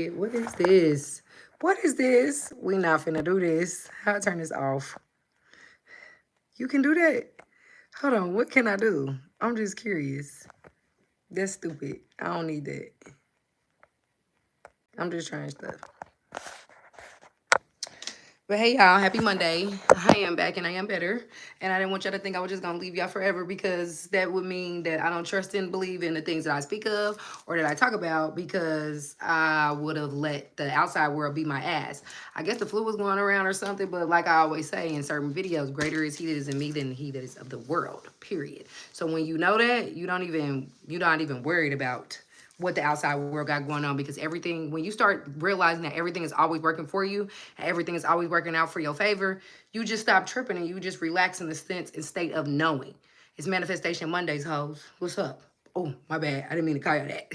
What is this? What is this? We not finna do this. How I turn this off? You can do that? Hold on, what can I do? I'm just curious. That's stupid. I don't need that. I'm just trying stuff. But hey, y'all, happy Monday. I am back and I am better. And I didn't want y'all to think I was just going to leave y'all forever because that would mean that I don't trust and believe in the things that I speak of or that I talk about because I would have let the outside world be my ass. I guess the flu was going around or something, but like I always say in certain videos, greater is he that is in me than he that is of the world, period. So when you know that, you're not even worried about what the outside world got going on because everything, when you start realizing that everything is always working for you and everything is always working out for your favor, you just stop tripping and you just relax in the sense and state of knowing. It's Manifestation Mondays, hoes. What's up? Oh, my bad. I didn't mean to call you that.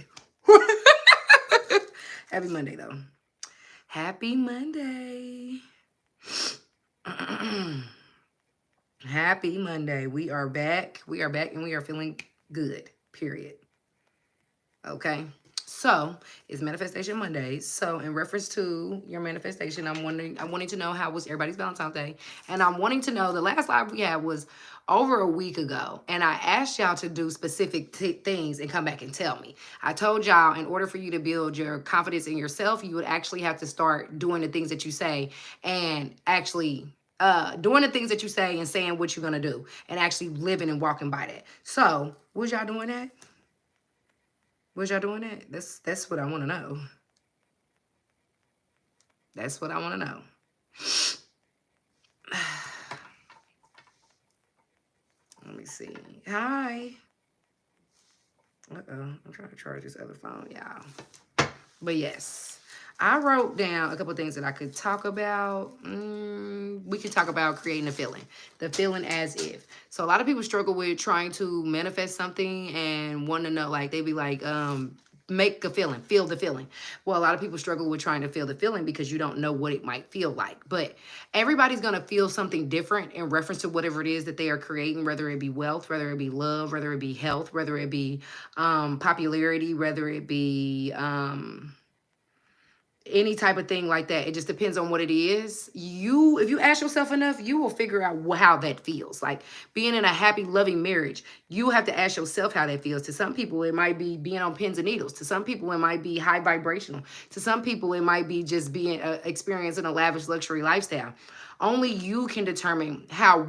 Happy Monday, though. Happy Monday. Happy Monday. We are back. We are back and we are feeling good, period. Okay, so it's Manifestation Mondays. So in reference to your manifestation, I'm wanting to know how was everybody's Valentine's Day, and I'm wanting to know the last live we had was over a week ago, and I asked y'all to do specific things and come back and tell me. I told y'all in order for you to build your confidence in yourself, you would actually have to start doing the things that you say and actually doing the things that you say and saying what you're gonna do and actually living and walking by that. So was y'all doing that? Was y'all doing that? That's what I want to know. That's what I want to know. Let me see. Hi. Uh-oh. I'm trying to charge this other phone, y'all. But yes, I wrote down a couple of things that I could talk about. We could talk about creating the feeling as if. So a lot of people struggle with trying to manifest something and want to know, like, they be like, make a feeling, feel the feeling. Well, a lot of people struggle with trying to feel the feeling because you don't know what it might feel like. But everybody's going to feel something different in reference to whatever it is that they are creating, whether it be wealth, whether it be love, whether it be health, whether it be popularity, whether it be any type of thing like that. It just depends on what it is. If you ask yourself enough, you will figure out how that feels. Like being in a happy, loving marriage, you have to ask yourself how that feels. To some people, it might be being on pins and needles. To some people, it might be high vibrational. To some people, it might be just being experiencing a lavish luxury lifestyle. Only you can determine how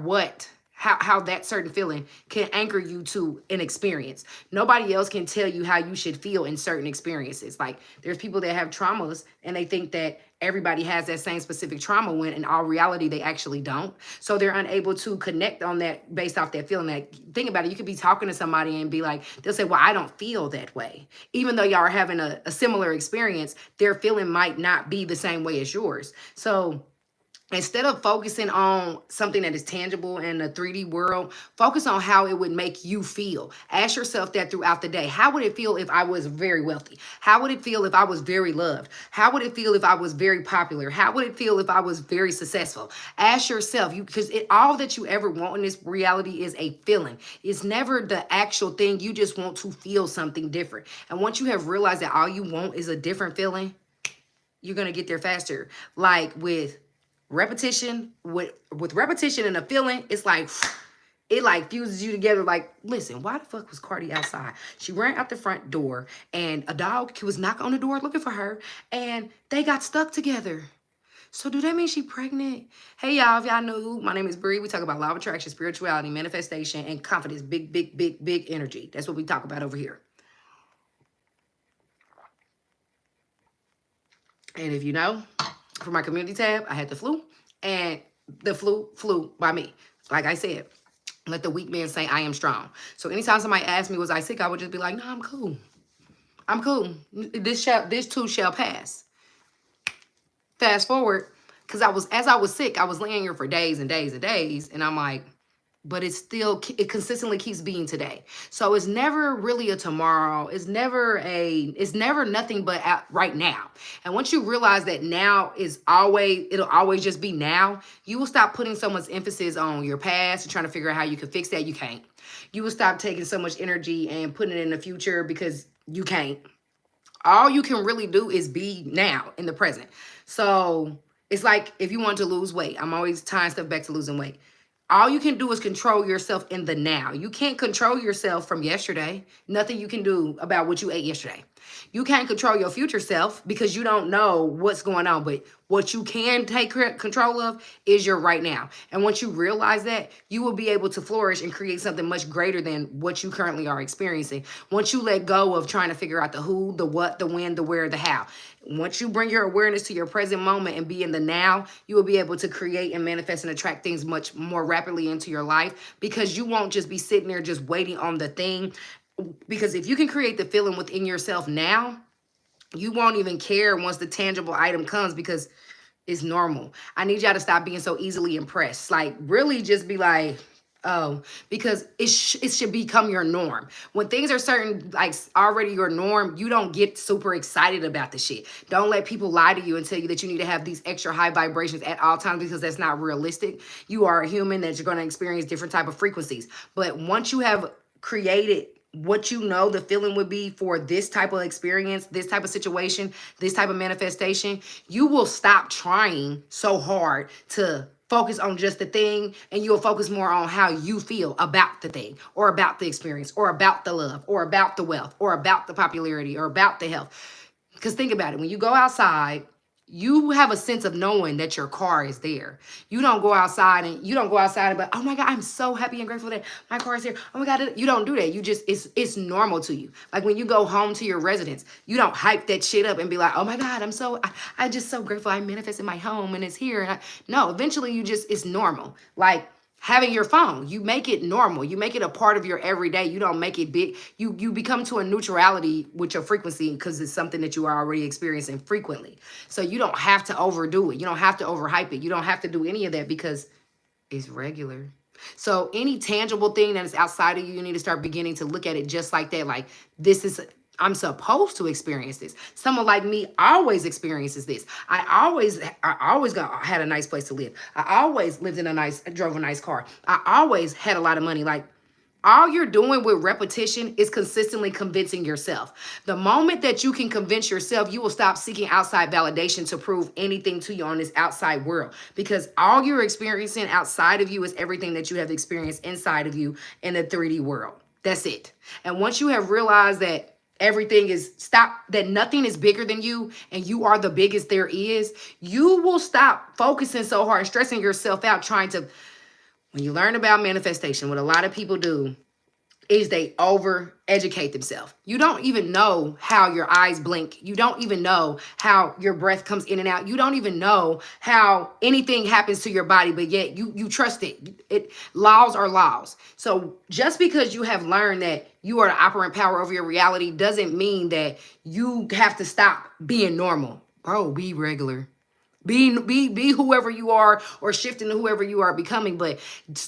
that certain feeling can anchor you to an experience. Nobody else can tell you how you should feel in certain experiences. Like there's people that have traumas and they think that everybody has that same specific trauma when in all reality they actually don't. So they're unable to connect on that based off that feeling. That think about it, you could be talking to somebody and be like, they'll say, well, I don't feel that way. Even though y'all are having a similar experience, their feeling might not be the same way as yours. So instead of focusing on something that is tangible in the 3D world, focus on how it would make you feel. Ask yourself that throughout the day. How would it feel if I was very wealthy? How would it feel if I was very loved? How would it feel if I was very popular? How would it feel if I was very successful? Ask yourself, because all that you ever want in this reality is a feeling. It's never the actual thing. You just want to feel something different. And once you have realized that all you want is a different feeling, you're going to get there faster. Like with repetition, with repetition and a feeling, it's like it like fuses you together. Like, listen, why the fuck was Cardi outside? She ran out the front door and a dog was knocking on the door looking for her and they got stuck together. So do that mean she pregnant? Hey y'all, if y'all know, my name is Bree. We talk about law of attraction, spirituality, manifestation, and confidence. Big, big, big, big energy. That's what we talk about over here. And if you know, for my community tab, I had the flu, and the flu flew by me. Like I said, let the weak man say I am strong. So anytime somebody asked me, was I sick? I would just be like, no, I'm cool. I'm cool. This too shall pass. Fast forward, because as I was sick, I was laying here for days and days and days, and I'm like, but it consistently keeps being today. So it's never really a tomorrow. It's never nothing but right now. And once you realize that now it'll always just be now, you will stop putting so much emphasis on your past and trying to figure out how you can fix that. You can't. You will stop taking so much energy and putting it in the future because you can't. All you can really do is be now in the present. So it's like if you want to lose weight, I'm always tying stuff back to losing weight. All you can do is control yourself in the now. You can't control yourself from yesterday. Nothing you can do about what you ate yesterday. You can't control your future self because you don't know what's going on. But what you can take control of is your right now. And once you realize that, you will be able to flourish and create something much greater than what you currently are experiencing. Once you let go of trying to figure out the who, the what, the when, the where, the how. Once you bring your awareness to your present moment and be in the now, you will be able to create and manifest and attract things much more rapidly into your life, because you won't just be sitting there just waiting on the thing. Because if you can create the feeling within yourself now, you won't even care once the tangible item comes, because it's normal. I need y'all to stop being so easily impressed. Like, really just be like, oh, because it should become your norm. When things are certain, like already your norm, you don't get super excited about the shit. Don't let people lie to you and tell you that you need to have these extra high vibrations at all times, because that's not realistic. You are a human, that you're going to experience different type of frequencies. But once you have created what you know the feeling would be for this type of experience, this type of situation, this type of manifestation, you will stop trying so hard to focus on just the thing, and you'll focus more on how you feel about the thing, or about the experience, or about the love, or about the wealth, or about the popularity, or about the health. Because think about it, when you go outside, you have a sense of knowing that your car is there. You don't go outside and but oh my God, I'm so happy and grateful that my car is here. Oh my God, you don't do that. You just, it's normal to you. Like when you go home to your residence, you don't hype that shit up and be like, oh my God, I just so grateful I manifested my home and it's here. No, eventually it's normal. Like having your phone, you make it normal. You make it a part of your everyday. You don't make it big. You become to a neutrality with your frequency, because it's something that you are already experiencing frequently. So you don't have to overdo it. You don't have to overhype it. You don't have to do any of that, because it's regular. So any tangible thing that is outside of you, you need to start beginning to look at it just like that. Like, I'm supposed to experience this. Someone like me always experiences this. Had a nice place to live. I always drove a nice car. I always had a lot of money. Like, all you're doing with repetition is consistently convincing yourself. The moment that you can convince yourself, you will stop seeking outside validation to prove anything to you on this outside world, because all you're experiencing outside of you is everything that you have experienced inside of you in the 3D world. That's it. And once you have realized that that nothing is bigger than you and you are the biggest there is, you will stop focusing so hard and stressing yourself out trying to. When you learn about manifestation, what a lot of people do is they over educate themselves. You don't even know how your eyes blink. You don't even know how your breath comes in and out. You don't even know how anything happens to your body, but yet you trust it. Laws are laws. So just because you have learned that you are the operant power over your reality doesn't mean that you have to stop being normal. Bro, be regular. Be whoever you are, or shifting to whoever you are becoming, but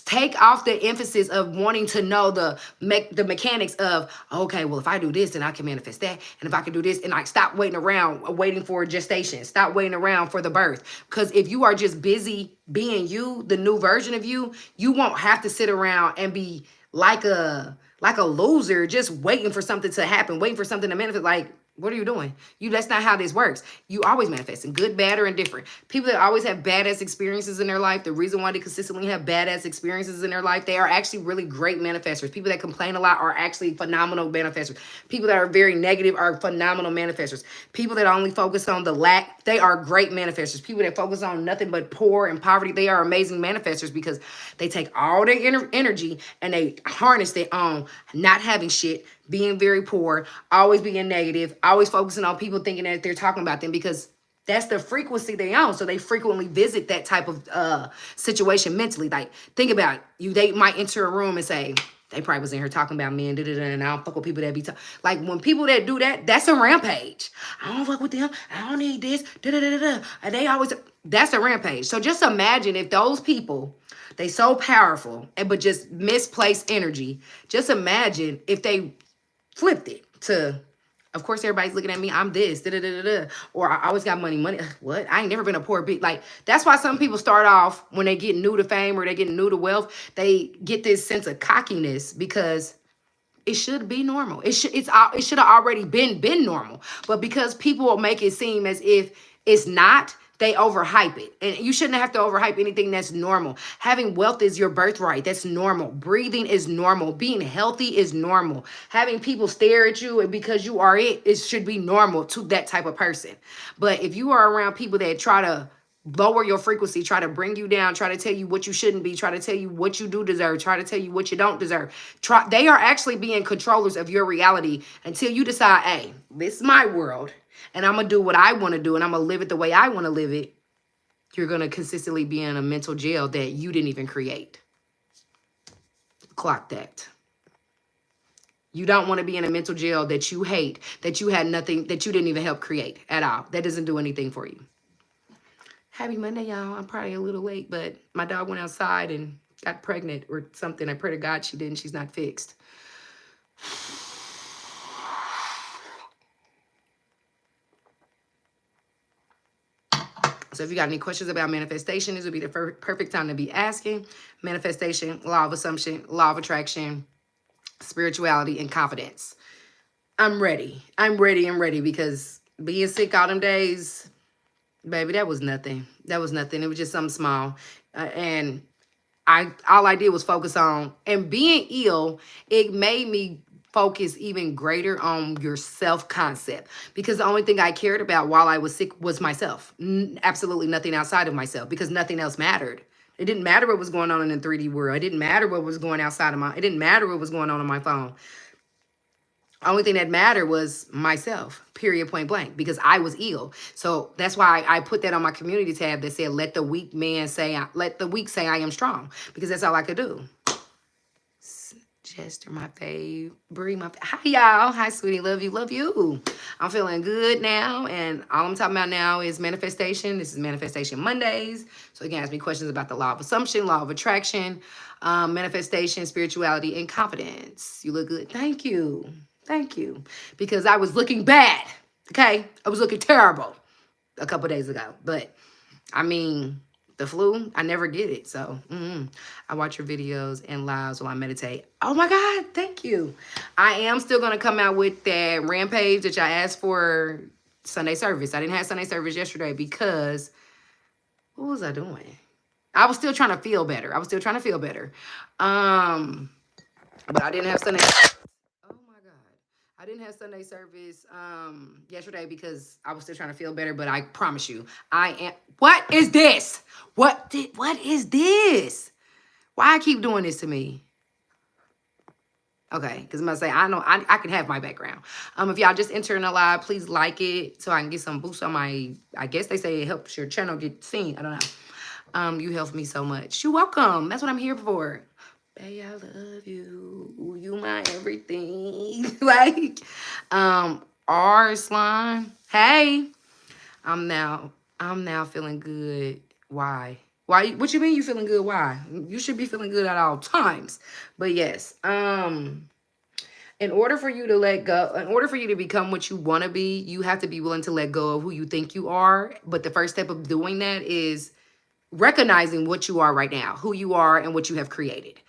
take off the emphasis of wanting to know the mechanics of, okay, well, if I do this, then I can manifest that. And if I can do this, and I stop waiting for gestation, stop waiting around for the birth. Because if you are just busy being you, the new version of you, you won't have to sit around and be like a loser, just waiting for something to happen, waiting for something to manifest. Like, what are you doing? That's not how this works. You always manifesting, good, bad, or indifferent. People that always have badass experiences in their life, the reason why they consistently have badass experiences in their life, they are actually really great manifestors. People that complain a lot are actually phenomenal manifestors. People that are very negative are phenomenal manifestors. People that only focus on the lack, they are great manifestors. People that focus on nothing but poor and poverty, they are amazing manifestors, because they take all their energy and they harness it on not having shit, being very poor, always being negative, always focusing on people thinking that they're talking about them, because that's the frequency they own. So they frequently visit that type of situation mentally. Like, think about it. They might enter a room and say, they probably was in here talking about men, and I don't fuck with people that be like, when people that do that, that's a rampage. I don't fuck with them. I don't need this. And they always, that's a rampage. So just imagine if those people, they so powerful, but just misplaced energy. Just imagine if they flipped it to, of course, everybody's looking at me, I'm this, or I always got money. What? I ain't never been a poor bitch. Like, that's why some people start off, when they get new to fame or they get new to wealth, they get this sense of cockiness, because It should be normal. It should have already been normal. But because people will make it seem as if it's not, they overhype it. And you shouldn't have to overhype anything that's normal. Having wealth is your birthright. That's normal. Breathing is normal. Being healthy is normal. Having people stare at you because you are it should be normal to that type of person. But if you are around people that try to lower your frequency, try to bring you down, try to tell you what you shouldn't be, try to tell you what you do deserve, try to tell you what you don't deserve. They are actually being controllers of your reality until you decide, hey, this is my world and I'm going to do what I want to do and I'm going to live it the way I want to live it. You're going to consistently be in a mental jail that you didn't even create. Clock that. You don't want to be in a mental jail that you hate, that you had nothing, that you didn't even help create at all. That doesn't do anything for you. Happy Monday, y'all. I'm probably a little late, but my dog went outside and got pregnant or something. I pray to God she didn't. She's not fixed. So if you got any questions about manifestation, this would be the perfect time to be asking. Manifestation, law of assumption, law of attraction, spirituality, and confidence. I'm ready. I'm ready because being sick all them days, baby, that was nothing. That was nothing. It was just something small. And all I did was focus on, and being ill, it made me focus even greater on your self-concept, because the only thing I cared about while I was sick was myself. Absolutely nothing outside of myself, because nothing else mattered. It didn't matter what was going on in the 3D world. It didn't matter what was going outside of it didn't matter what was going on my phone. Only thing that mattered was myself, period, point blank, because I was ill. So that's why I put that on my community tab that said, let the weak say I am strong, because that's all I could do. Jester, my fave. Bree, my fave. Hi, y'all. Hi, sweetie. Love you. Love you. I'm feeling good now, and all I'm talking about now is manifestation. This is Manifestation Mondays. So you can ask me questions about the law of assumption, law of attraction, manifestation, spirituality, and confidence. You look good. Thank you. Thank you. Because I was looking bad. Okay? I was looking terrible a couple days ago. But, I mean, the flu, I never get it. So, I watch your videos and lives while I meditate. Oh, my God. Thank you. I am still going to come out with that rampage that I asked for Sunday service. I didn't have Sunday service yesterday because, what was I doing? I was still trying to feel better. But I didn't have Sunday. Oh my God. I didn't have Sunday service yesterday because I was still trying to feel better, but I promise you, I am. What is this? What is this? Why I keep doing this to me? Okay, because I'm going to say, I know I can have my background. If y'all just entering a live, please like it so I can get some boosts on my, I guess they say it helps your channel get seen. I don't know. You help me so much. You're welcome. That's what I'm here for. Babe, I love you. You my everything. Like, R Slime. Hey. I'm now feeling good. Why? Why? What you mean you feeling good? Why? You should be feeling good at all times. But yes, in order for you to let go, in order for you to become what you want to be, you have to be willing to let go of who you think you are. But the first step of doing that is recognizing what you are right now, who you are and what you have created.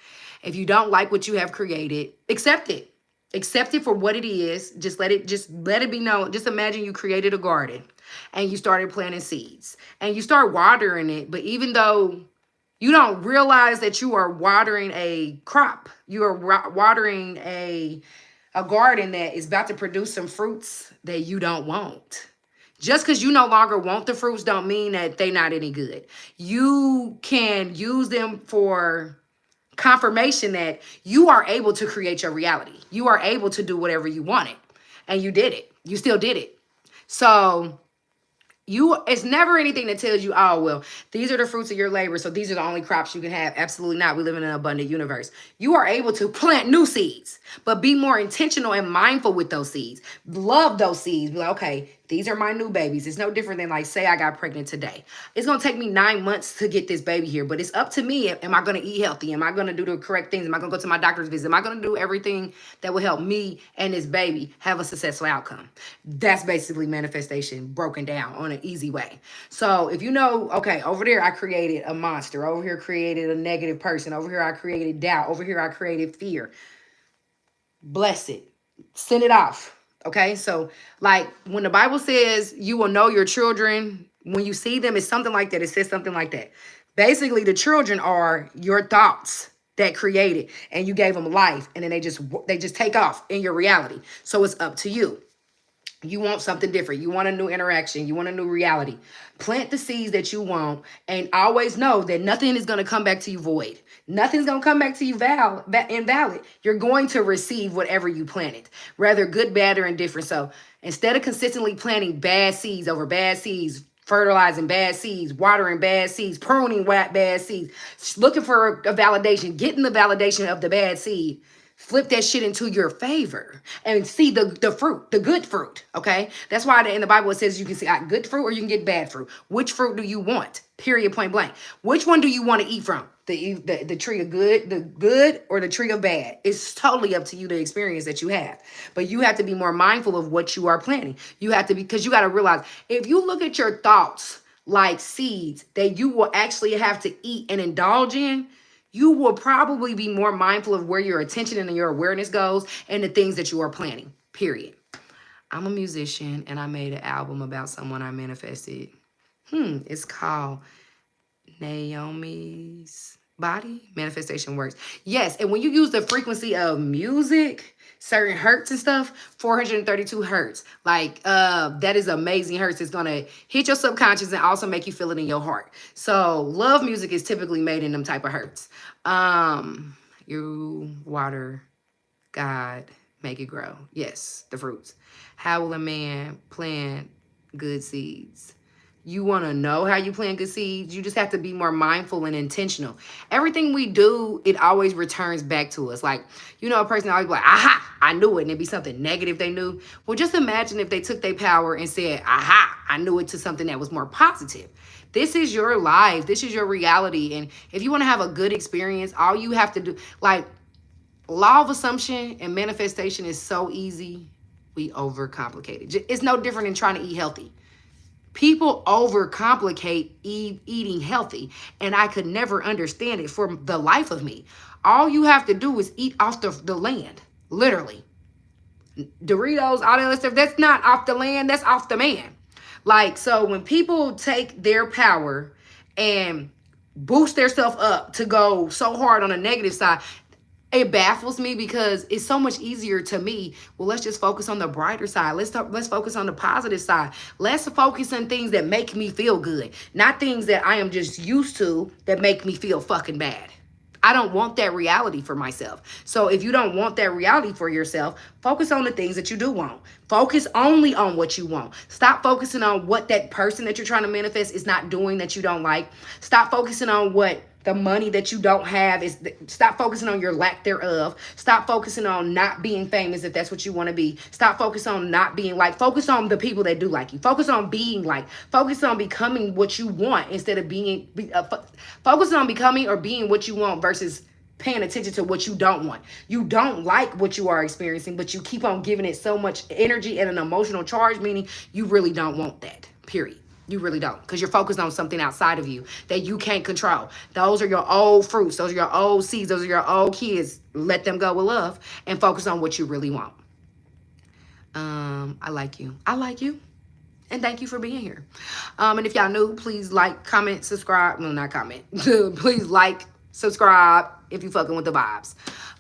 If you don't like what you have created, accept it. Accept it for what it is. Just let it be known. Just imagine you created a garden and you started planting seeds and you start watering it. But even though you don't realize that you are watering a crop, you are watering a garden that is about to produce some fruits that you don't want. Just because you no longer want the fruits don't mean that they're not any good. You can use them for confirmation that you are able to create your reality. You are able to do whatever you wanted. And you did it. You still did it. So it's never anything that tells you, oh, well, these are the fruits of your labor, so these are the only crops you can have. Absolutely not. We live in an abundant universe. You are able to plant new seeds, but be more intentional and mindful with those seeds. Love those seeds. Be like, okay, these are my new babies. It's no different than like, say I got pregnant today. It's going to take me 9 months to get this baby here, but it's up to me. Am I going to eat healthy? Am I going to do the correct things? Am I going to go to my doctor's visit? Am I going to do everything that will help me and this baby have a successful outcome? That's basically manifestation broken down on an easy way. So if you know, okay, over there I created a monster. Over here created a negative person. Over here I created doubt. Over here I created fear. bless it, send it off. Okay, so like when the Bible says you will know your children when you see them, it's something like that. It says something like that. Basically, the children are your thoughts that created, and you gave them life, and then they just take off in your reality. So it's up to you. You want something different. You want a new interaction. You want a new reality. Plant the seeds that you want, and always know that nothing is going to come back to you void. Nothing's going to come back to you invalid. You're going to receive whatever you planted, whether good, bad, or indifferent. So instead of consistently planting bad seeds over bad seeds, fertilizing bad seeds, watering bad seeds, pruning bad seeds, looking for a validation, getting the validation of the bad seed, flip that shit into your favor and see the fruit, the good fruit. Okay, that's why in the Bible it says you can see good fruit or you can get bad fruit. Which fruit do you want? Period, point blank. Which one do you want to eat from? The tree of good, the good, or the tree of bad? It's totally up to you, the experience that you have. But you have to be more mindful of what you are planting. You have to be, because you got to realize, if you look at your thoughts like seeds that you will actually have to eat and indulge in, you will probably be more mindful of where your attention and your awareness goes and the things that you are planning, period. I'm a musician, and I made an album about someone I manifested. It's called Naomi's Body. Manifestation Works. Yes, and when you use the frequency of music, certain hertz and stuff, 432 hertz, like that is amazing hertz. It's gonna hit your subconscious and also make you feel it in your heart. So love music is typically made in them type of hertz. You water, God make it grow. Yes, the fruits. How will a man plant good seeds? You want to know how you plant good seeds? You just have to be more mindful and intentional. Everything we do, it always returns back to us. Like, a person always be like, aha, I knew it. And it'd be something negative they knew. Well, just imagine if they took their power and said, aha, I knew it, to something that was more positive. This is your life. This is your reality. And if you want to have a good experience, all you have to do, like, law of assumption and manifestation is so easy. We overcomplicate it. It's no different than trying to eat healthy. People overcomplicate eating healthy, and I could never understand it for the life of me. All you have to do is eat off the land, literally. Doritos, all that other stuff, that's not off the land, that's off the man. Like, so when people take their power and boost themselves up to go so hard on the negative side, it baffles me, because it's so much easier to me. Well, let's just focus on the brighter side. Let's focus on the positive side. Let's focus on things that make me feel good, not things that I am just used to that make me feel fucking bad. I don't want that reality for myself. So if you don't want that reality for yourself, focus on the things that you do want. Focus only on what you want. Stop focusing on what that person that you're trying to manifest is not doing that you don't like. Stop focusing on what the money that you don't have is. Stop focusing on your lack thereof. Stop focusing on not being famous if that's what you want to be. Stop focusing on not being like. Focus on the people that do like you. Focus on being like. Focus on becoming what you want instead of being. Focus on becoming or being what you want versus paying attention to what you don't want. You don't like what you are experiencing, but you keep on giving it so much energy and an emotional charge, meaning you really don't want that, period. You really don't, because you're focused on something outside of you that you can't control. Those are your old fruits. Those are your old seeds. Those are your old kids. Let them go with love and focus on what you really want. I like you. I like you. And thank you for being here. And if y'all new, please like, comment, subscribe. No, not comment. Please like, subscribe if you fucking with the vibes.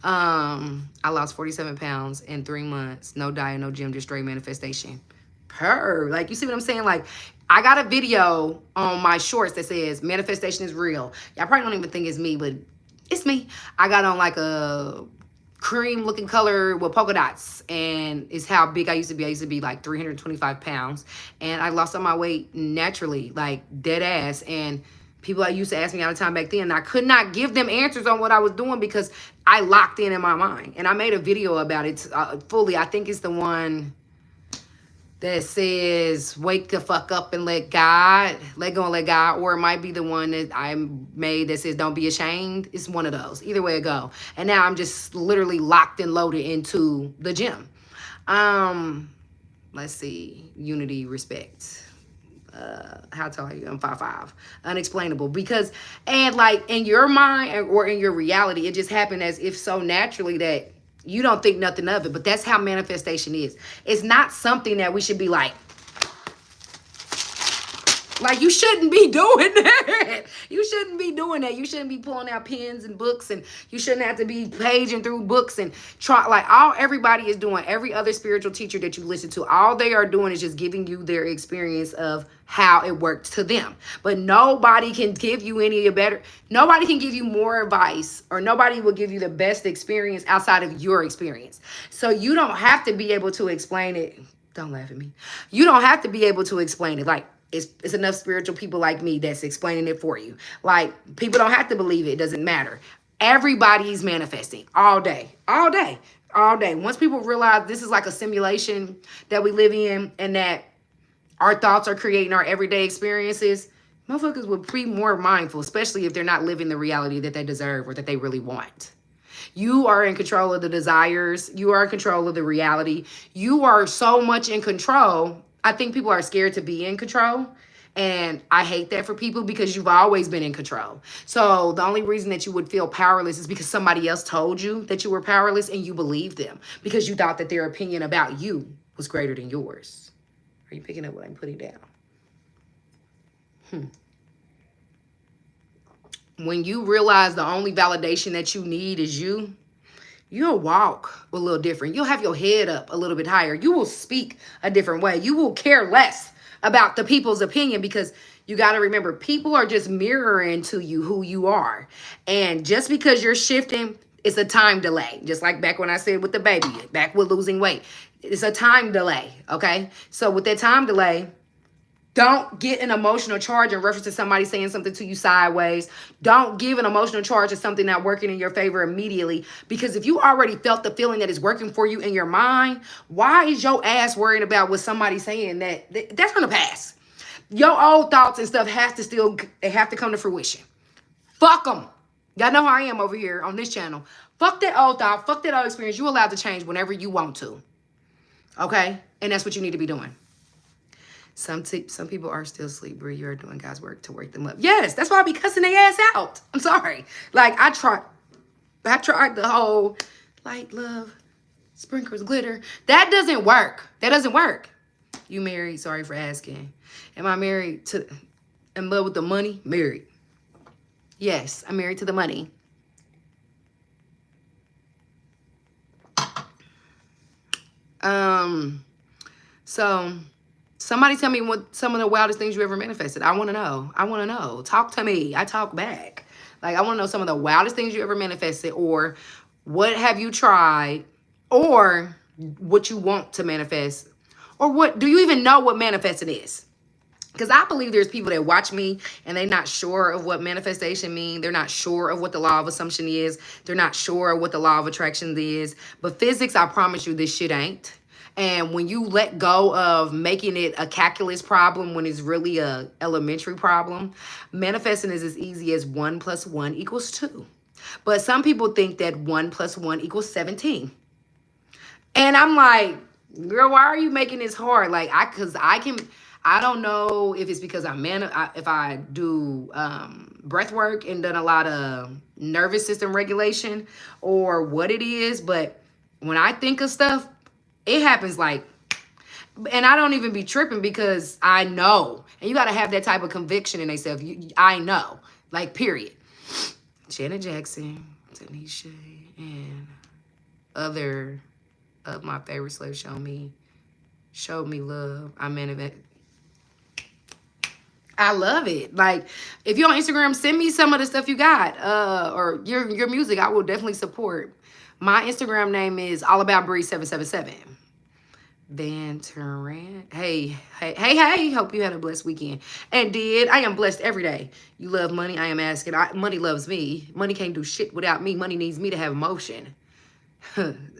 I lost 47 pounds in 3 months. No diet, no gym, just straight manifestation. Like, you see what I'm saying? Like, I got a video on my shorts that says manifestation is real. Y'all probably don't even think it's me, but it's me. I got on like a cream looking color with polka dots, and it's how big I used to be. I used to be like 325 pounds, and I lost all my weight naturally, like dead ass. And people used to ask me all the time back then, and I could not give them answers on what I was doing because I locked in my mind. And I made a video about it fully. I think it's the one that says wake the fuck up and let go and let God, or it might be the one that I made that says don't be ashamed. It's one of those. Either way it go. And now I'm just literally locked and loaded into the gym. Let's see. Unity, respect. How tall are you? I'm 5'5". Unexplainable, because, and like in your mind or in your reality, it just happened as if so naturally that You don't think nothing of it, but that's how manifestation is. It's not something that we should be like, you shouldn't be doing that. You shouldn't be doing that. You shouldn't be pulling out pens and books, and you shouldn't have to be paging through books and try. Like, everybody is doing, every other spiritual teacher that you listen to, all they are doing is just giving you their experience of how it worked to them. But nobody can give you nobody can give you more advice, or nobody will give you the best experience outside of your experience. So you don't have to be able to explain it. Don't laugh at me. You don't have to be able to explain it. Like, it's enough spiritual people like me that's explaining it for you. Like, people don't have to believe it. It doesn't matter. Everybody's manifesting all day, all day, all day. Once people realize this is like a simulation that we live in, and that our thoughts are creating our everyday experiences, motherfuckers would be more mindful, especially if they're not living the reality that they deserve or that they really want. You are in control of the desires. You are in control of the reality. You are so much in control. I think people are scared to be in control. And I hate that for people, because you've always been in control. So the only reason that you would feel powerless is because somebody else told you that you were powerless, and you believed them because you thought that their opinion about you was greater than yours. Are you picking up what I'm putting down? When you realize the only validation that you need is you'll walk a little different. You'll have your head up a little bit higher. You will speak a different way. You will care less about the people's opinion, because you got to remember, people are just mirroring to you who you are. And just because you're shifting, it's a time delay. Just like back when I said with the baby, back with losing weight. It's a time delay, okay? So with that time delay, don't get an emotional charge in reference to somebody saying something to you sideways. Don't give an emotional charge to something not working in your favor immediately. Because if you already felt the feeling that is working for you in your mind, why is your ass worried about what somebody's saying that's going to pass? Your old thoughts and stuff have to come to fruition. Fuck them. Y'all know how I am over here on this channel. Fuck that old thought. Fuck that old experience. You're allowed to change whenever you want to. Okay? And that's what you need to be doing. Some people are still asleep, Brie. You are doing God's work to wake them up. Yes, that's why I be cussing their ass out. I'm sorry. Like, I tried the whole light, love, sprinkles, glitter. That doesn't work. That doesn't work. You married? Sorry for asking. Am I married to, in love with the money? Married. Yes, I'm married to the money. So somebody tell me what some of the wildest things you ever manifested. I want to know. I want to know. Talk to me. I talk back. Like, I want to know some of the wildest things you ever manifested, or what have you tried, or what you want to manifest, or what do you even know what manifesting is? Because I believe there's people that watch me and they're not sure of what manifestation means. They're not sure of what the law of assumption is. They're not sure of what the law of attraction is. But physics, I promise you, this shit ain't. And when you let go of making it a calculus problem when it's really a elementary problem, manifesting is as easy as 1 + 1 = 2. But some people think that 1 + 1 = 17. And I'm like, girl, why are you making this hard? Like, I don't know if it's because if I do breath work and done a lot of nervous system regulation, or what it is, but when I think of stuff, it happens like, and I don't even be tripping, because I know. And you got to have that type of conviction in yourself. I know, like, period. Janet Jackson, Tanisha, and other of my favorite slaves showed me love. I love it. Like, if you're on Instagram, send me some of the stuff you got, or your music. I will definitely support. My Instagram name is allaboutbree777. Van Turan. Hey. Hope you had a blessed weekend. And I am blessed every day. You love money. I am asking. Money loves me. Money can't do shit without me. Money needs me to have emotion.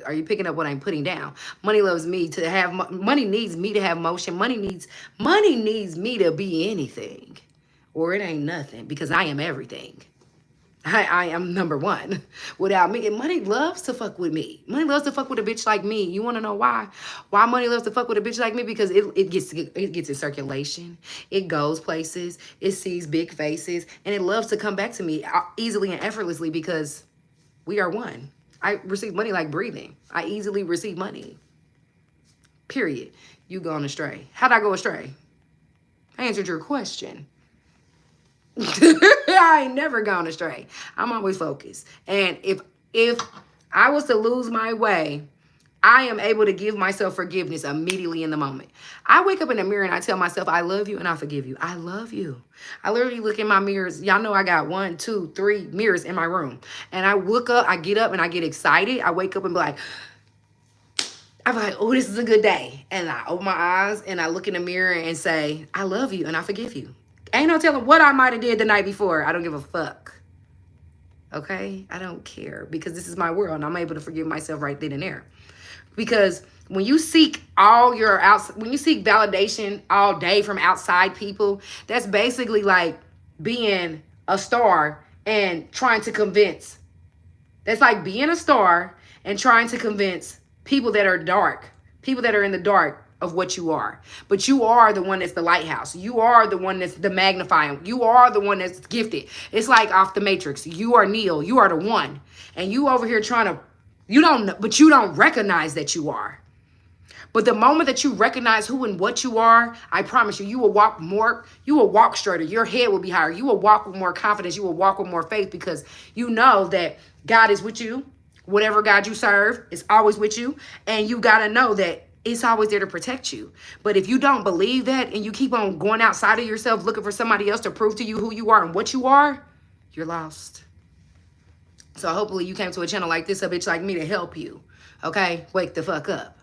Are you picking up what I'm putting down? Money loves me to have. Money needs me to have motion. Money needs me to be anything, or it ain't nothing, because I am everything. I am number one. Without me, and money loves to fuck with me. Money loves to fuck with a bitch like me. You want to know why? Why money loves to fuck with a bitch like me? Because it gets in circulation. It goes places. It sees big faces, and it loves to come back to me easily and effortlessly, because we are one. I receive money like breathing. I easily receive money. Period. You gone astray. How'd I go astray? I answered your question. I ain't never gone astray. I'm always focused. And if I was to lose my way, I am able to give myself forgiveness immediately in the moment. I wake up in the mirror and I tell myself, I love you and I forgive you. I love you. I literally look in my mirrors. Y'all know I got 1, 2, 3 mirrors in my room. And I look up, I get up and I get excited. I wake up and be like, I'm like, oh, this is a good day. And I open my eyes and I look in the mirror and say, I love you and I forgive you. Ain't no telling what I might have did the night before. I don't give a fuck. Okay? I don't care because this is my world and I'm able to forgive myself right then and there. Because when you seek when you seek validation all day from outside people, that's basically like being a star and trying to convince. That's like being a star and trying to convince people that are dark, people that are in the dark of what you are. But you are the one that's the lighthouse. You are the one that's the magnifying. You are the one that's gifted. It's like off the Matrix. You are Neo. You are the one. And you over here trying to, you don't recognize that you are. But the moment that you recognize who and what you are, I promise you, you will walk straighter. Your head will be higher. You will walk with more confidence. You will walk with more faith because you know that God is with you. Whatever God you serve is always with you. And you got to know that it's always there to protect you. But if you don't believe that and you keep on going outside of yourself, looking for somebody else to prove to you who you are and what you are, you're lost. So hopefully you came to a channel like this, a bitch like me, to help you. Okay? Wake the fuck up.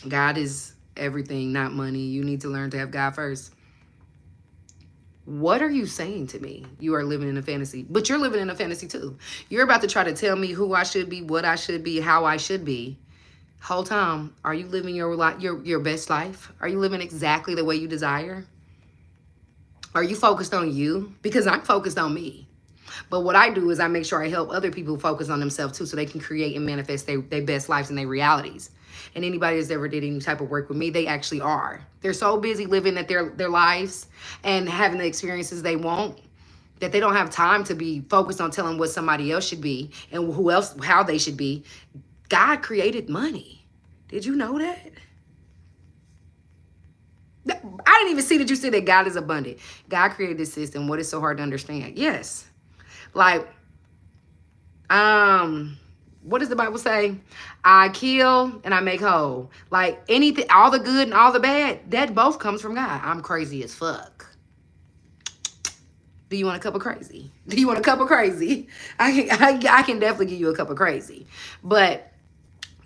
God is everything, not money. You need to learn to have God first. What are you saying to me? You are living in a fantasy, but you're living in a fantasy too. You're about to try to tell me who I should be, what I should be, how I should be. Whole time, are you living your best life? Are you living exactly the way you desire? Are you focused on you? Because I'm focused on me. But what I do is I make sure I help other people focus on themselves too so they can create and manifest their best lives and their realities. And anybody that's ever did any type of work with me, they actually are. They're so busy living their lives and having the experiences they want that they don't have time to be focused on telling what somebody else should be and how they should be. God created money. Did you know that? I didn't even see that you said that God is abundant. God created this system. What is so hard to understand? Yes. Like, what does the Bible say? I kill and I make whole. Like anything, all the good and all the bad, that both comes from God. I'm crazy as fuck. Do you want a cup of crazy? Do you want a cup of crazy? I can definitely give you a cup of crazy. But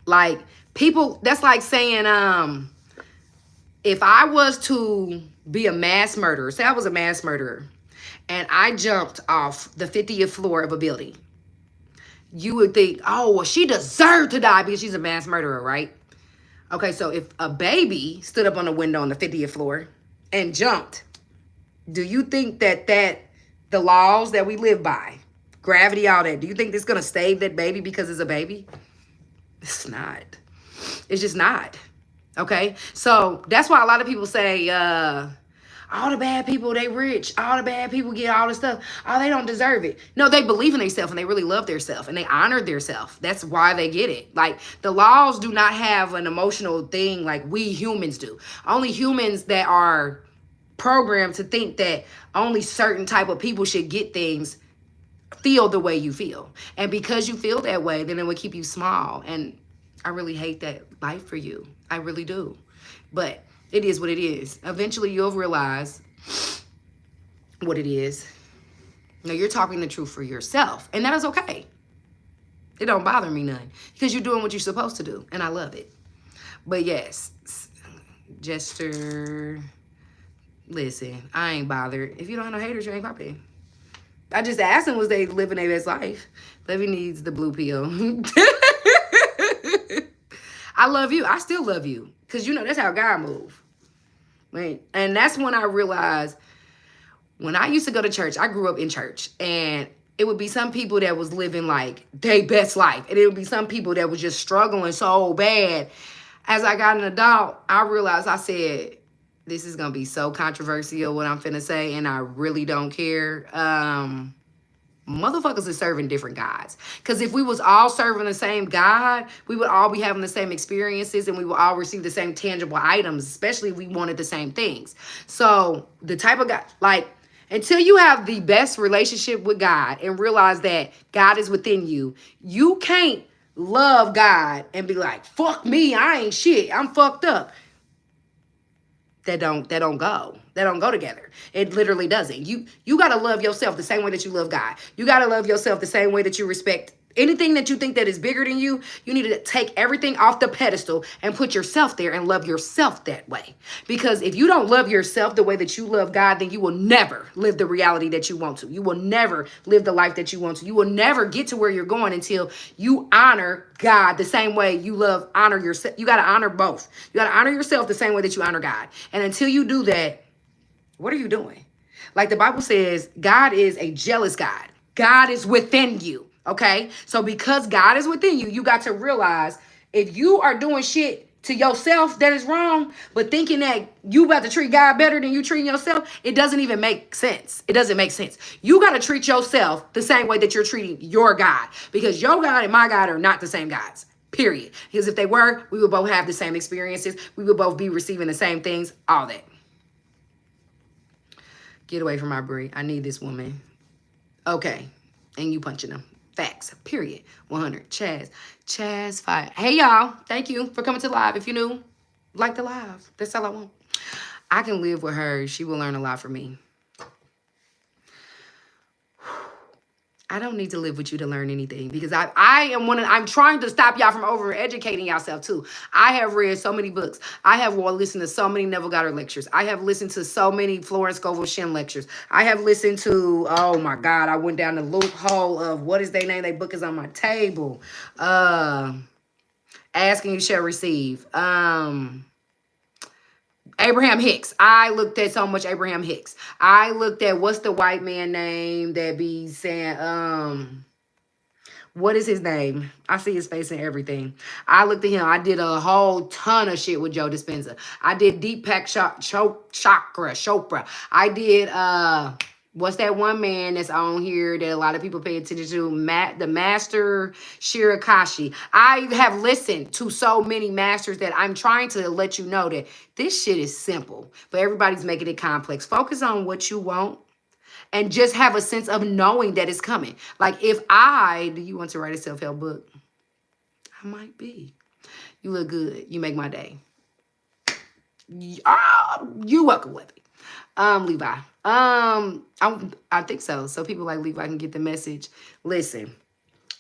like people, that's like saying, if I was to be a mass murderer, say I was a mass murderer, and I jumped off the 50th floor of a building, you would think, oh, well, she deserved to die because she's a mass murderer, right? Okay, so if a baby stood up on the window on the 50th floor and jumped, do you think that the laws that we live by, gravity, all that, do you think this is going to save that baby because it's a baby? It's not. It's just not. Okay? So that's why a lot of people say, all the bad people, they rich. All the bad people get all the stuff. Oh, they don't deserve it. No, they believe in themselves and they really love themselves and they honor themselves. That's why they get it. Like the laws do not have an emotional thing like we humans do. Only humans that are programmed to think that only certain type of people should get things feel the way you feel. And because you feel that way, then it would keep you small. And I really hate that life for you. I really do. But it is what it is. Eventually, you'll realize what it is. Now, you're talking the truth for yourself, and that is okay. It don't bother me none because you're doing what you're supposed to do, and I love it. But yes, Jester, listen, I ain't bothered. If you don't have no haters, you ain't popping. I just asked them, was they living their best life? Levy needs the blue pill. I love you. I still love you. Because, you know, that's how God moves. Right? And that's when I realized, when I used to go to church, I grew up in church. And it would be some people that was living, like, their best life. And it would be some people that was just struggling so bad. As I got an adult, I realized, I said, This is gonna be so controversial what I'm finna say, and I really don't care. Motherfuckers are serving different gods. Because if we was all serving the same God, we would all be having the same experiences and we would all receive the same tangible items, especially if we wanted the same things. So the type of God, like, until you have the best relationship with God and realize that God is within you, you can't love God and be like, fuck me, I ain't shit, I'm fucked up. That don't go together. It literally doesn't. You got to love yourself the same way that you love God. You got to love yourself the same way that you respect anything that you think that is bigger than you. You need to take everything off the pedestal and put yourself there and love yourself that way. Because if you don't love yourself the way that you love God, then you will never live the reality that you want to. You will never live the life that you want to. You will never get to where you're going until you honor God the same way you honor yourself. You got to honor both. You got to honor yourself the same way that you honor God. And until you do that, what are you doing? Like the Bible says, God is a jealous God. God is within you. Okay? So because God is within you, you got to realize if you are doing shit to yourself that is wrong, but thinking that you about to treat God better than you treating yourself, it doesn't even make sense. It doesn't make sense. You got to treat yourself the same way that you're treating your God, because your God and my God are not the same gods. Period. Because if they were, we would both have the same experiences. We would both be receiving the same things, all that. Get away from my Brie. I need this woman. Okay. And you punching them. Facts. Period. 100. Chaz 5. Hey, y'all. Thank you for coming to live. If you're new, like the live. That's all I want. I can live with her. She will learn a lot from me. I don't need to live with you to learn anything, because I'm trying to stop y'all from over educating yourself too. I have read so many books. I have listened to so many Neville Goddard lectures. I have listened to so many Florence Scovel Shinn lectures. I have listened to, oh my God, I went down the loophole of what is their name? Their book is on my table. Asking You Shall Receive. Abraham Hicks. I looked at so much Abraham Hicks. I looked at, what's the white man name that be saying, what is his name? I see his face and everything. I looked at him. I did a whole ton of shit with Joe Dispenza. I did Deepak Chopra. I did, what's that one man that's on here that a lot of people pay attention to? The Master Shirakashi. I have listened to so many masters that I'm trying to let you know that this shit is simple, but everybody's making it complex. Focus on what you want and just have a sense of knowing that it's coming. Like do you want to write a self-help book? I might be. You look good. You make my day. You welcome with it. Levi. I think so. So people like Levi can get the message. Listen,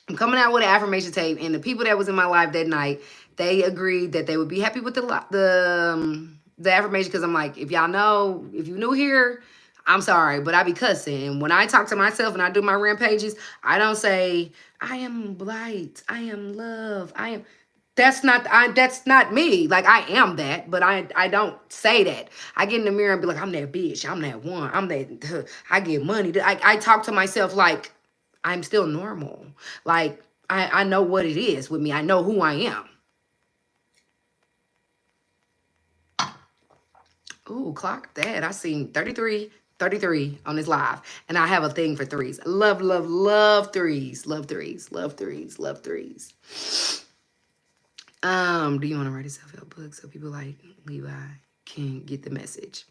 I'm coming out with an affirmation tape, and the people that was in my life that night, they agreed that they would be happy with the affirmation, because I'm like, if y'all know, if you new here, I'm sorry, but I be cussing. And when I talk to myself and I do my rampages, I don't say, I am light, I am love, I am... That's not me. Like, I am that, but I don't say that. I get in the mirror and be like, I'm that bitch. I'm that one. I'm that, I get money. I talk to myself like I'm still normal. Like, I know what it is with me. I know who I am. Ooh, clock that. I seen 33 on this live. And I have a thing for threes. Love, love, love threes. Love threes. Love threes. Love threes. Do you want to write a self-help book so people like Levi can get the message?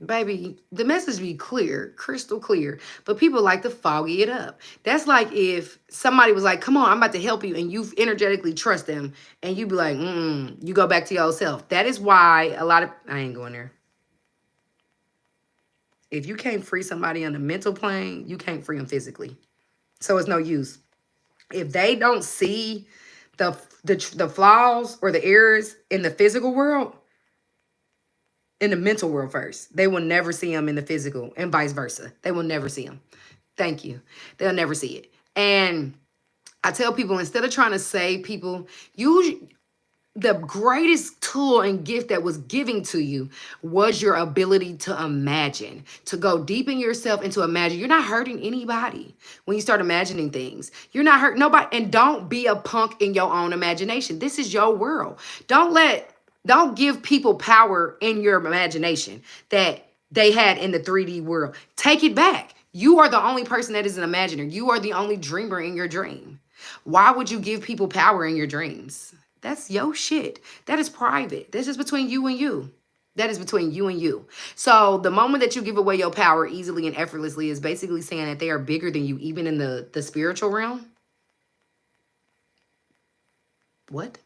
Baby, the message be clear, crystal clear, but people like to foggy it up. That's like if somebody was like, come on, I'm about to help you, and you energetically trust them, and you be like, you go back to yourself. That is why I ain't going there. If you can't free somebody on the mental plane, you can't free them physically. So it's no use. If they don't see the flaws or the errors in the physical world, in the mental world first, they will never see them in the physical, and vice versa. They will never see them. Thank you. They'll never see it. And I tell people, instead of trying to save people, the greatest tool and gift that was given to you was your ability to imagine, to go deep in yourself and to imagine. You're not hurting anybody when you start imagining things. You're not hurting nobody. And don't be a punk in your own imagination. This is your world. Don't let Don't give people power in your imagination that they had in the 3D world. Take it back. You are the only person that is an imaginer. You are the only dreamer in your dream. Why would you give people power in your dreams? That's your shit. That is private. This is between you and you. That is between you and you. So the moment that you give away your power easily and effortlessly is basically saying that they are bigger than you, even in the spiritual realm. What?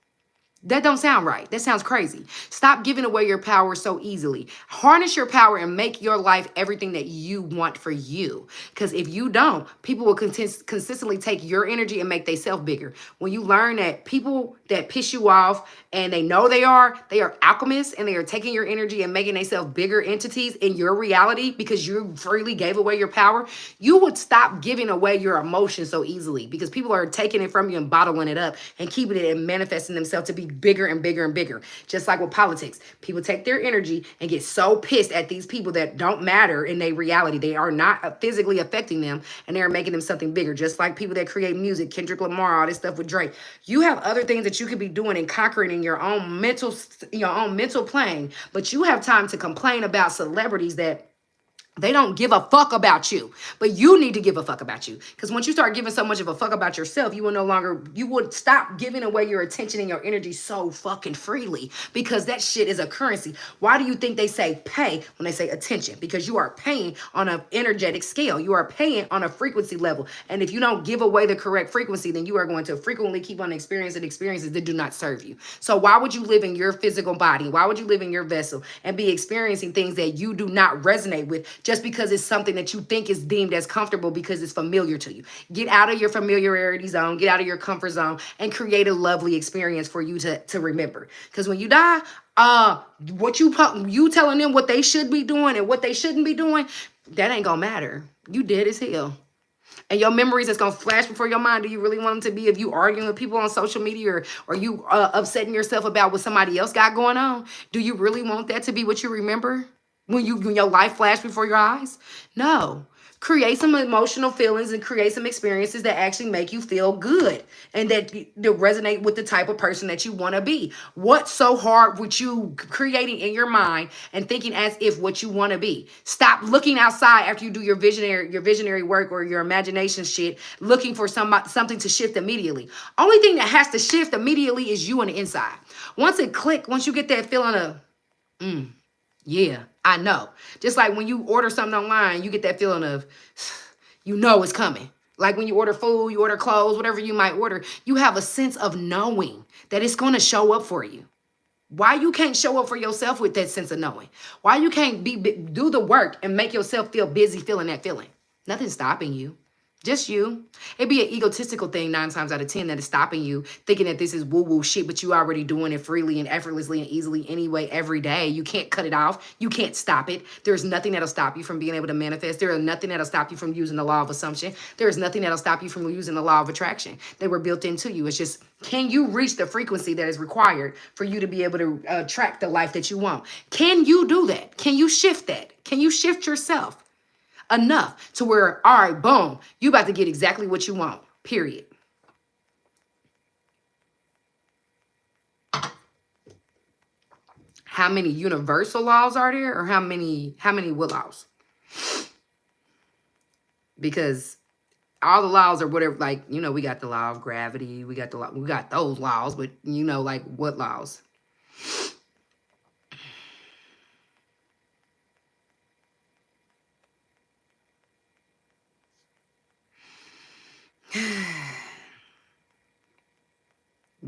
That don't sound right. That sounds crazy. Stop giving away your power so easily. Harness your power and make your life everything that you want for you. Because if you don't, people will consistently take your energy and make themselves bigger. When you learn that people that piss you off and they are alchemists and they are taking your energy and making themselves bigger entities in your reality because you freely gave away your power, you would stop giving away your emotions so easily because people are taking it from you and bottling it up and keeping it and manifesting themselves to be bigger and bigger and bigger. Just like with politics, people take their energy and get so pissed at these people that don't matter in their reality. They are not physically affecting them and they're making them something bigger. Just like people that create music, Kendrick Lamar, all this stuff with Drake. You have other things that you could be doing and conquering in your own mental plane, but you have time to complain about celebrities that they don't give a fuck about you, but you need to give a fuck about you. Because once you start giving so much of a fuck about yourself, you would stop giving away your attention and your energy so fucking freely because that shit is a currency. Why do you think they say pay when they say attention? Because you are paying on an energetic scale. You are paying on a frequency level. And if you don't give away the correct frequency, then you are going to frequently keep on experiencing experiences that do not serve you. So why would you live in your physical body? Why would you live in your vessel and be experiencing things that you do not resonate with just because it's something that you think is deemed as comfortable because it's familiar to you? Get out of your familiarity zone, get out of your comfort zone, and create a lovely experience for you to remember. Because when you die, what you telling them what they should be doing and what they shouldn't be doing, that ain't gonna matter. You dead as hell. And your memories that's going to flash before your mind, do you really want them to be if you arguing with people on social media or you upsetting yourself about what somebody else got going on? Do you really want that to be what you remember when your life flashed before your eyes? No. Create some emotional feelings and create some experiences that actually make you feel good and that resonate with the type of person that you want to be. What's so hard with you creating in your mind and thinking as if what you want to be? Stop looking outside after you do your visionary work or your imagination shit, looking for something to shift immediately. Only thing that has to shift immediately is you on the inside. Once it click, once you get that feeling of, yeah, I know. Just like when you order something online, you get that feeling of, you know it's coming. Like when you order food, you order clothes, whatever you might order, you have a sense of knowing that it's going to show up for you. Why you can't show up for yourself with that sense of knowing? Why you can't do the work and make yourself feel busy feeling that feeling? Nothing's stopping you. Just you. It'd be an egotistical thing 9 times out of 10 that is stopping you, thinking that this is woo-woo shit, but you already doing it freely and effortlessly and easily anyway every day. You can't cut it off. You can't stop it. There's nothing that'll stop you from being able to manifest. There is nothing that'll stop you from using the law of assumption. There is nothing that'll stop you from using the law of attraction. They were built into you. It's just, can you reach the frequency that is required for you to be able to attract the life that you want? Can you do that? Can you shift that? Can you shift yourself enough to where, all right, boom, you about to get exactly what you want, period. How many universal laws are there, or how many will laws? Because all the laws are whatever, like, we got the law of gravity, we got those laws, but like what laws?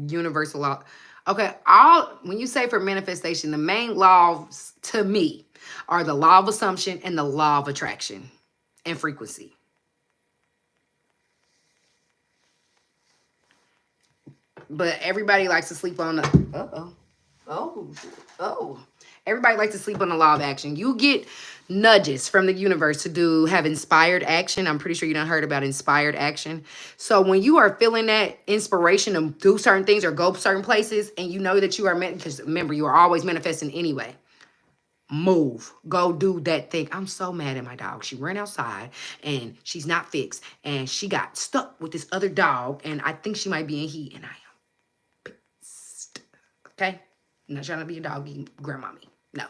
Universal law. Okay, when you say for manifestation, the main laws to me are the law of assumption and the law of attraction and frequency. But everybody likes to sleep on the everybody likes to sleep on the law of action. You get nudges from the universe to have inspired action. I'm pretty sure you done heard about inspired action. So when you are feeling that inspiration to do certain things or go certain places, and you know that you are meant, because remember, you are always manifesting anyway. Move. Go do that thing. I'm so mad at my dog. She ran outside and she's not fixed. And she got stuck with this other dog. And I think she might be in heat. And I am pissed. Okay? I'm not trying to be a doggy grandmommy. No.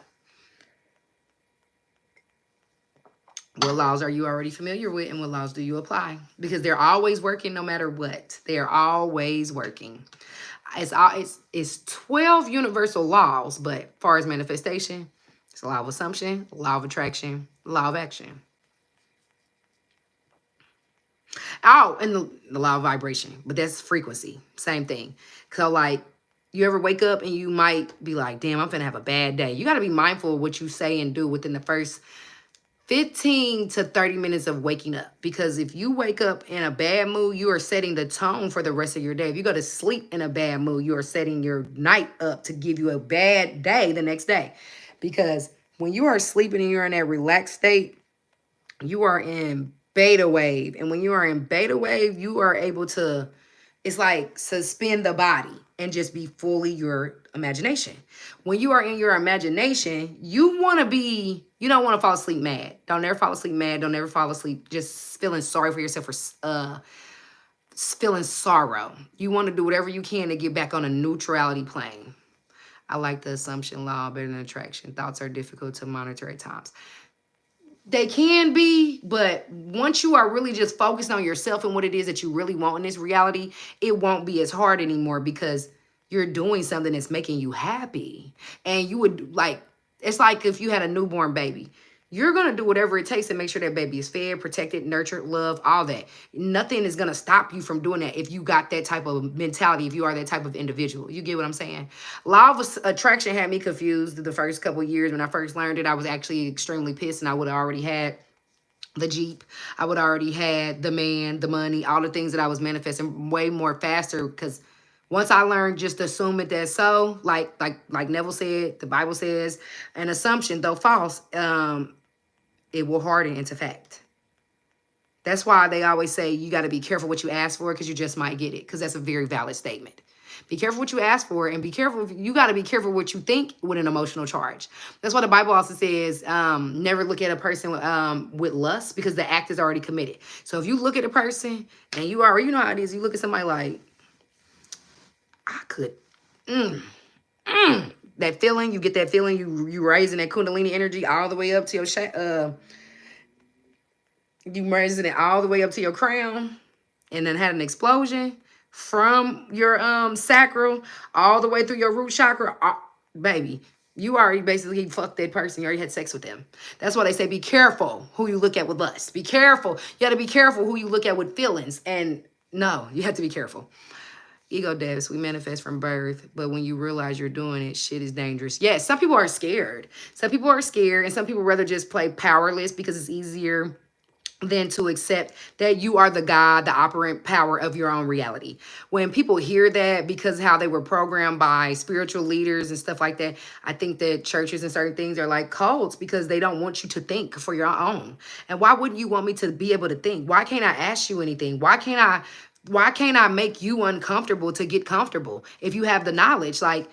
What laws are you already familiar with, and what laws do you apply? Because they're always working no matter what. They're always working. It's 12 universal laws, but as far as manifestation, it's a law of assumption, law of attraction, law of action. Oh, and the law of vibration, but that's frequency. Same thing. So like, you ever wake up and you might be like, damn, I'm finna have a bad day. You got to be mindful of what you say and do within the first 15 to 30 minutes of waking up. Because if you wake up in a bad mood, you are setting the tone for the rest of your day. If you go to sleep in a bad mood, you are setting your night up to give you a bad day the next day. Because when you are sleeping and you're in that relaxed state, you are in beta wave. And when you are in beta wave, you are able to, it's like suspend the body and just be fully your imagination. When you are in your imagination, you want to be, you don't want to fall asleep mad. Don't ever fall asleep mad. Don't ever fall asleep just feeling sorry for yourself or feeling sorrow. You want to do whatever you can to get back on a neutrality plane. I like the assumption law better than attraction. Thoughts are difficult to monitor at times. They can be, but once you are really just focused on yourself and what it is that you really want in this reality, it won't be as hard anymore because you're doing something that's making you happy. And you would like, it's like if you had a newborn baby. You're going to do whatever it takes to make sure that baby is fed, protected, nurtured, loved, all that. Nothing is going to stop you from doing that if you got that type of mentality, if you are that type of individual. You get what I'm saying? Law of attraction had me confused the first couple of years. When I first learned it, I was actually extremely pissed, and I would have already had the Jeep. I would already had the man, the money, all the things that I was manifesting way more faster because once I learned just assume it that's so, like Neville said, the Bible says, an assumption, though false, it will harden into fact. That's why they always say you got to be careful what you ask for because you just might get it, because that's a very valid statement. Be careful what you ask for, and be careful. You got to be careful what you think with an emotional charge. That's why the Bible also says never look at a person with lust, because the act is already committed. So if you look at a person and you already, you know how it is, you look at somebody like, I could, that feeling, you get that feeling, you raising that Kundalini energy all the way up to your you raising it all the way up to your crown, and then had an explosion from your sacral all the way through your root chakra. Baby, you already basically fucked that person. You already had sex with them. That's why they say be careful who you look at with lust. Be careful. You got to be careful who you look at with feelings. And no, you have to be careful. Ego deaths, we manifest from birth, but when you realize you're doing it, shit is dangerous. Yes, some people are scared. Some people are scared, and some people rather just play powerless because it's easier than to accept that you are the God, the operant power of your own reality. When people hear that, because how they were programmed by spiritual leaders and stuff like that, I think that churches and certain things are like cults because they don't want you to think for your own. And why wouldn't you want me to be able to think? Why can't I ask you anything? Why can't I make you uncomfortable to get comfortable if you have the knowledge? Like,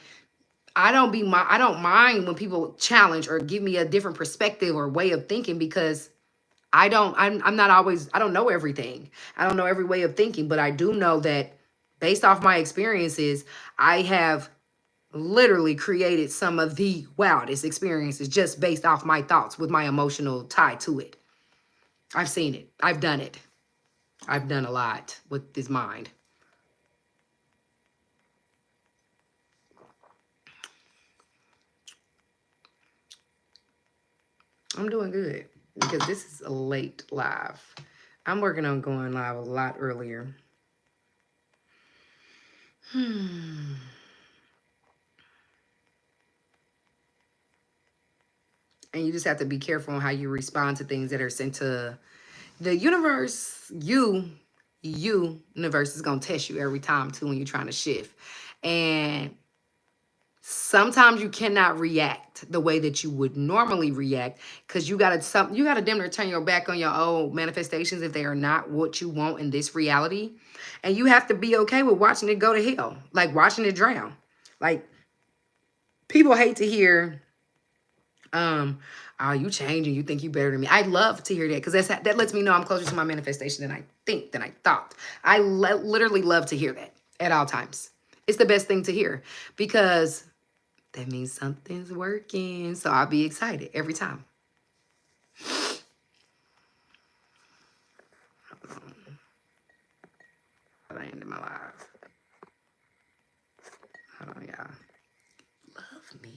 I don't mind when people challenge or give me a different perspective or way of thinking, because I'm not always, I don't know everything. I don't know every way of thinking, but I do know that based off my experiences, I have literally created some of the wildest experiences just based off my thoughts with my emotional tie to it. I've seen it. I've done it. I've done a lot with this mind. I'm doing good because this is a late live. I'm working on going live a lot earlier. And you just have to be careful on how you respond to things that are sent to the universe. Universe is going to test you every time too when you're trying to shift. And sometimes you cannot react the way that you would normally react, because you gotta damn near turn your back on your old manifestations if they are not what you want in this reality. And you have to be okay with watching it go to hell, like watching it drown. Like, people hate to hear, oh, you changing, you think you better than me. I love to hear that, because that lets me know I'm closer to my manifestation than I thought. I literally love to hear that at all times. It's the best thing to hear, because that means something's working. So I'll be excited every time. I ended my live. Hold on, y'all. Love me.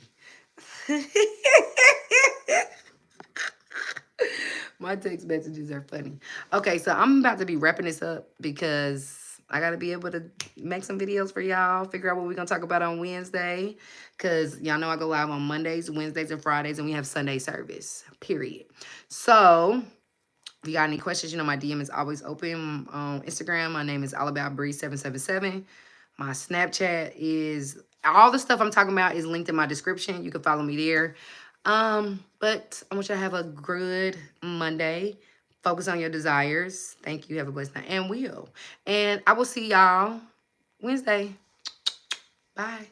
My text messages are funny. Okay, so I'm about to be wrapping this up because I got to be able to make some videos for y'all, figure out what we're going to talk about on Wednesday, because y'all know I go live on Mondays, Wednesdays, and Fridays, and we have Sunday service, period. So if you got any questions, you know my DM is always open on Instagram. My name is allaboutbree777. My Snapchat is, all the stuff I'm talking about is linked in my description. You can follow me there. But I want you to have a good Monday. Focus on your desires. Thank you. Have a blessed night. And will. And I will see y'all Wednesday. Bye.